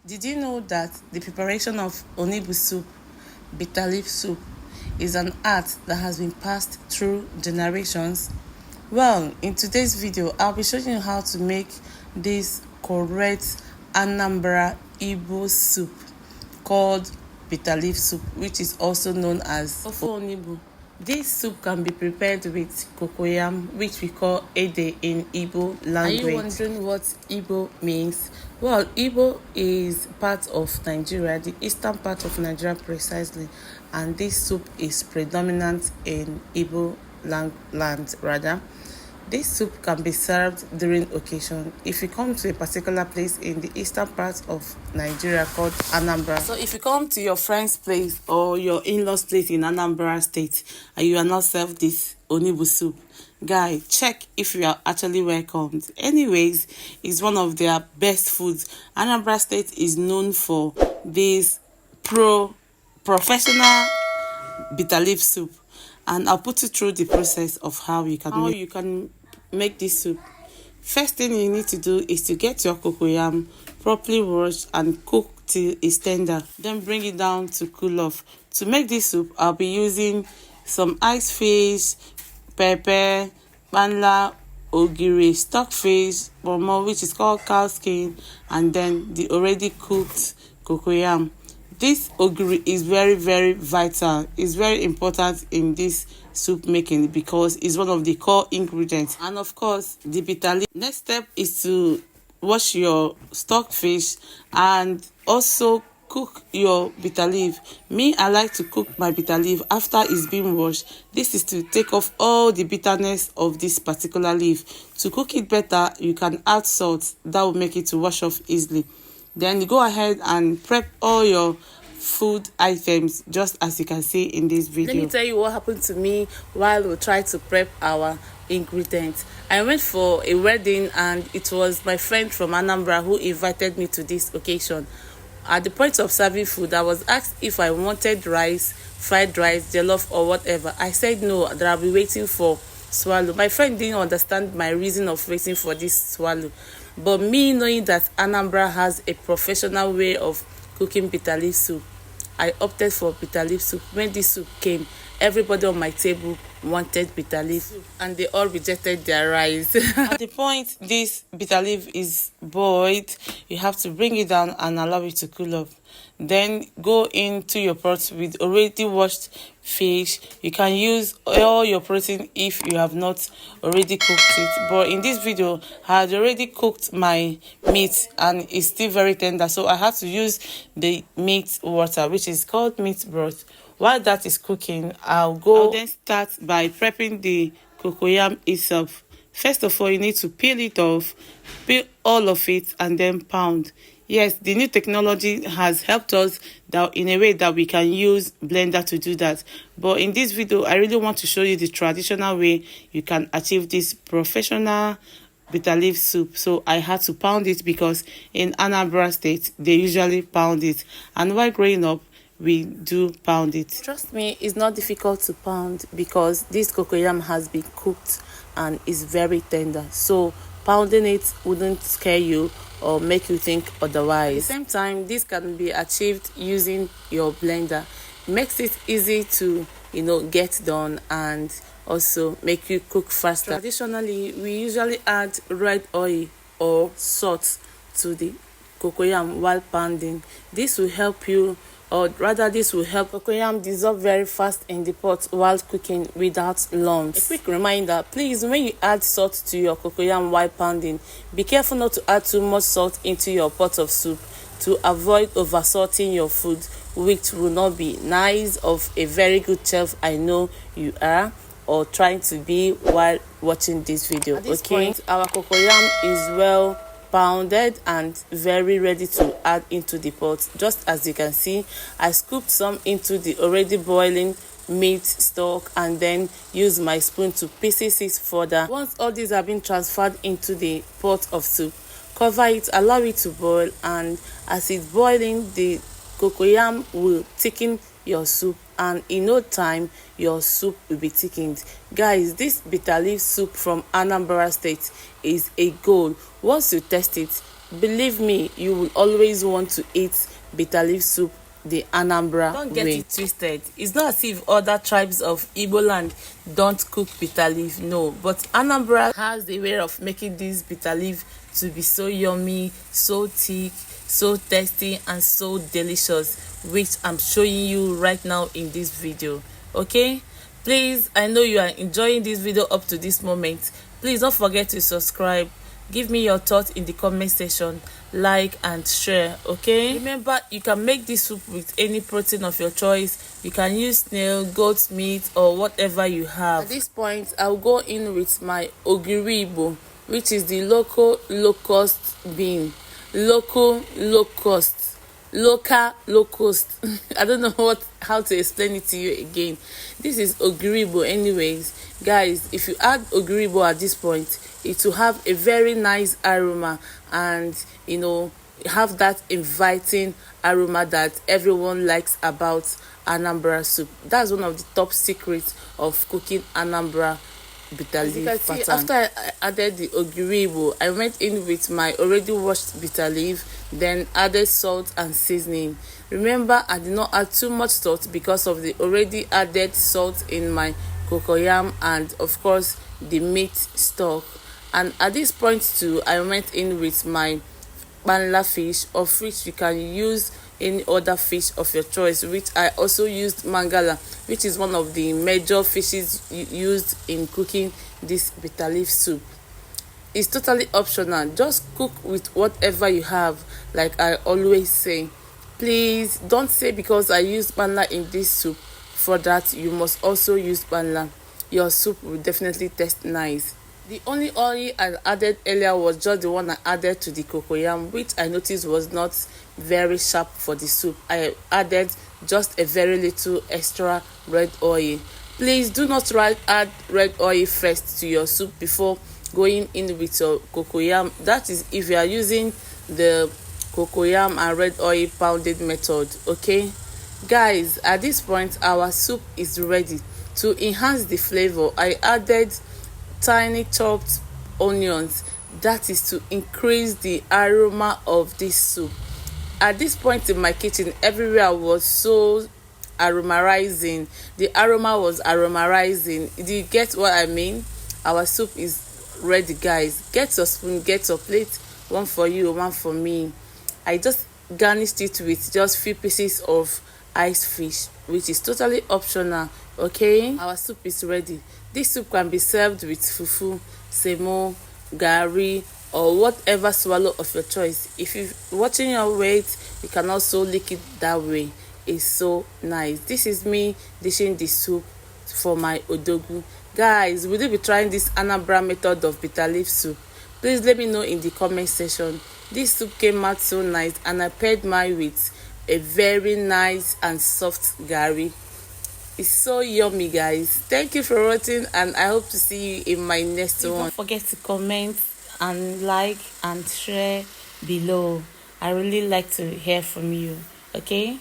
Did you know that the preparation of onibu soup, bitterleaf soup, is an art that has been passed through generations? Well, in today's video, I'll be showing you how to make this correct Anambra Igbo soup called bitterleaf soup, which is also known as ofe onibu. This soup can be prepared with cocoyam, which we call ede in Igbo language. Are you wondering what Igbo means? Well, Igbo is part of Nigeria, the eastern part of Nigeria precisely, and this soup is predominant in Igbo land rather. This soup can be served during occasion. If you come to a particular place in the eastern part of Nigeria called Anambra. So if you come to your friend's place or your in-laws place in Anambra state and you are not served this onibu soup, guy, check if you are actually welcomed. Anyways, it's one of their best foods. Anambra state is known for this professional bitterleaf soup, and I'll put you through the process of how you can make this soup. First thing you need to do is to get your cocoyam properly washed and cooked till it's tender. Then bring it down to cool off. To make this soup, I'll be using some ice fish, pepper, banla, ogiri, stockfish, bomo, which is called cow skin, and then the already cooked cocoyam. This ogiri is very, very vital. It's very important in this soup making because it's one of the core ingredients. And of course, the bitterleaf. Next step is to wash your stockfish and also cook your bitterleaf. Me, I like to cook my bitterleaf after it's been washed. This is to take off all the bitterness of this particular leaf. To cook it better, you can add salt. That will make it to wash off easily. Then you go ahead and prep all your food items just as you can see in this video. Let me tell you what happened to me while we tried to prep our ingredients. I went for a wedding and it was my friend from Anambra who invited me to this occasion. At the point of serving food, I was asked if I wanted rice, fried rice, jollof or whatever. I said no, that I'll be waiting for swallow. My friend didn't understand my reason of waiting for this swallow. But me knowing that Anambra has a professional way of cooking bitterleaf soup, I opted for bitterleaf soup. When this soup came, everybody on my table wanted bitterleaf soup and they all rejected their rice. At the point this bitterleaf is boiled, you have to bring it down and allow it to cool off. Then go into your pot with already washed fish. You can use all your protein if you have not already cooked it, but in this video I had already cooked my meat and it's still very tender, so I had to use the meat water, which is called meat broth. While that is cooking, I'll then start by prepping the cocoyam itself. First of all, you need to peel it off, peel all of it, and then pound. Yes, the new technology has helped us that in a way that we can use blender to do that. But in this video, I really want to show you the traditional way you can achieve this professional bitterleaf soup. So I had to pound it because in Anambra state, they usually pound it. And while growing up, we do pound it. Trust me, it's not difficult to pound because this cocoyam has been cooked and is very tender. So pounding it wouldn't scare you or make you think otherwise. At the same time, this can be achieved using your blender. It makes it easy to get done and also make you cook faster. Traditionally, we usually add red oil or salt to the cocoyam while pounding. This will help you, or rather this will help cocoyam dissolve very fast in the pot while cooking without lumps. A quick reminder, please, when you add salt to your cocoyam while pounding, be careful not to add too much salt into your pot of soup to avoid over salting your food, which will not be nice of a very good chef I know you are or trying to be while watching this video. At this point, our cocoyam is well pounded and very ready to add into the pot. Just as you can see, I scooped some into the already boiling meat stock and then use my spoon to pieces it further. Once all these have been transferred into the pot of soup, cover it, allow it to boil, and as it's boiling, the cocoyam will thicken your soup and in no time your soup will be thickened. Guys, this bitterleaf soup from Anambra state is a gold. Once you test it, believe me, you will always want to eat bitter leaf soup the Anambra Don't get way. it twisted. It's not as if other tribes of Igbo land don't cook bitter leaf, no. But Anambra has a way of making this bitter leaf to be so yummy, so thick, so tasty, and so delicious, which I'm showing you right now in this video. Okay, please, I know you are enjoying this video up to this moment. Please don't forget to subscribe. Give me your thoughts in the comment section, like and share. Okay, remember, you can make this soup with any protein of your choice. You can use snail, goat meat, or whatever you have. At this point, I'll go in with my Ogiri, which is the local locust bean. Local locust, I don't know how to explain it to you again. This is Ogiri anyways. Guys, if you add Ogiri at this point, it will have a very nice aroma, and have that inviting aroma that everyone likes about Anambra soup. That's one of the top secrets of cooking Anambra bitter leaf pattern. After I added the Ogiri, I went in with my already washed bitter leaf, then added salt and seasoning. Remember, I did not add too much salt because of the already added salt in my cocoyam and of course the meat stock. And at this point too, I went in with my banla fish, of which you can use any other fish of your choice, which I also used mangala, which is one of the major fishes used in cooking this bitter leaf soup. It's totally optional. Just cook with whatever you have, like I always say. Please don't say because I used banla in this soup, for that you must also use banla. Your soup will definitely taste nice. The only oil I added earlier was just the one I added to the cocoyam, which I noticed was not very sharp for the soup. I added just a very little extra red oil. Please do not add red oil first to your soup before going in with your cocoyam. That is if you are using the cocoyam and red oil pounded method. Okay, guys, at this point our soup is ready. To enhance the flavor, I added tiny chopped onions. That is to increase the aroma of this soup. At this point in my kitchen, everywhere was so aromatizing. The aroma was aromatizing. Do you get what I mean? Our soup is ready, guys. Get your spoon, get your plate, one for you, one for me. I just garnished it with just few pieces of ice fish, which is totally optional. Okay, our soup is ready. This soup can be served with fufu, semo, gari, or whatever swallow of your choice. If you're watching your weight, you can also lick it that way. It's so nice. This is me dishing the soup for my odogu. Guys, will you be trying this Anambra method of bitter leaf soup? Please let me know in the comment section. This soup came out so nice, and I paired mine with a very nice and soft gari. It's so yummy, guys. Thank you for watching, and I hope to see you in my next one. Don't forget to comment and like and share below. I really like to hear from you. Okay.